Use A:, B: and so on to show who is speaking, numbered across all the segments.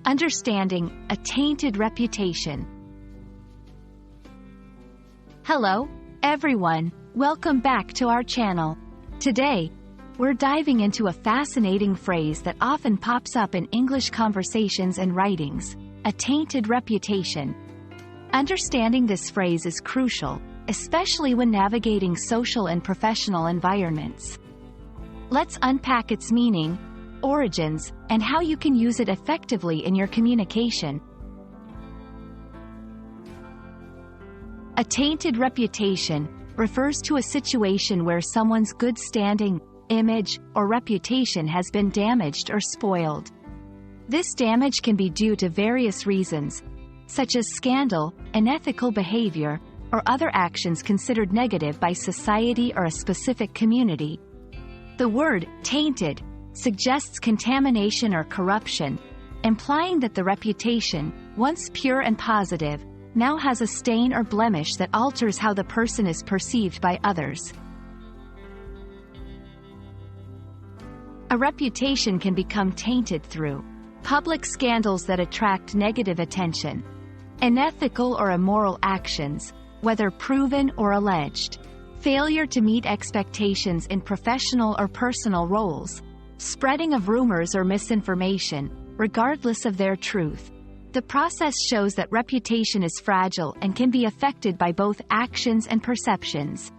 A: Understanding a Tainted Reputation. Hello, everyone. Welcome back to our channel. Today, we're diving into a fascinating phrase that often pops up in English conversations and writings: a tainted reputation. Understanding this phrase is crucial, especially when navigating social and professional environments. Let's unpack its meaning, origins, and how you can use it effectively in your communication. A tainted reputation refers to a situation where someone's good standing, image, or reputation has been damaged or spoiled. This damage can be due to various reasons, such as scandal, unethical behavior, or other actions considered negative by society or a specific community. The word tainted suggests contamination or corruption, implying that the reputation, once pure and positive, now has a stain or blemish that alters how the person is perceived by others. A reputation can become tainted through public scandals that attract negative attention, unethical or immoral actions, whether proven or alleged, failure to meet expectations in professional or personal roles, spreading of rumors or misinformation, regardless of their truth. The process shows that reputation is fragile and can be affected by both actions and perceptions.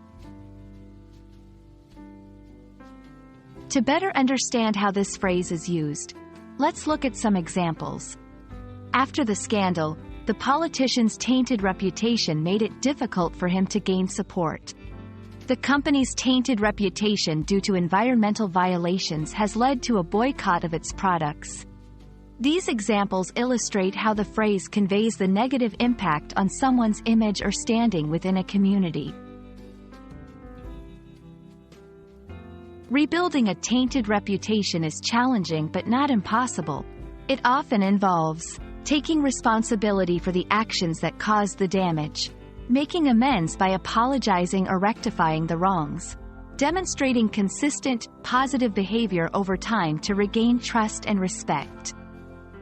A: To better understand how this phrase is used, let's look at some examples. After the scandal, the politician's tainted reputation made it difficult for him to gain support. The company's tainted reputation due to environmental violations has led to a boycott of its products. These examples illustrate how the phrase conveys the negative impact on someone's image or standing within a community. Rebuilding a tainted reputation is challenging but not impossible. It often involves taking responsibility for the actions that caused the damage, making amends by apologizing or rectifying the wrongs, demonstrating consistent, positive behavior over time to regain trust and respect.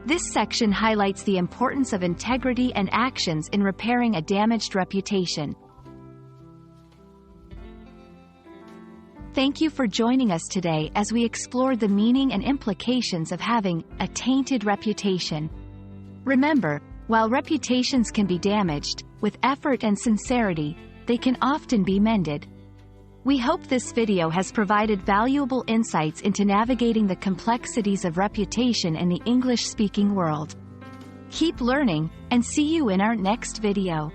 A: This section highlights the importance of integrity and actions in repairing a damaged reputation. Thank you for joining us today as we explored the meaning and implications of having a tainted reputation. Remember, while reputations can be damaged, with effort and sincerity, they can often be mended. We hope this video has provided valuable insights into navigating the complexities of reputation in the English-speaking world. Keep learning, and see you in our next video.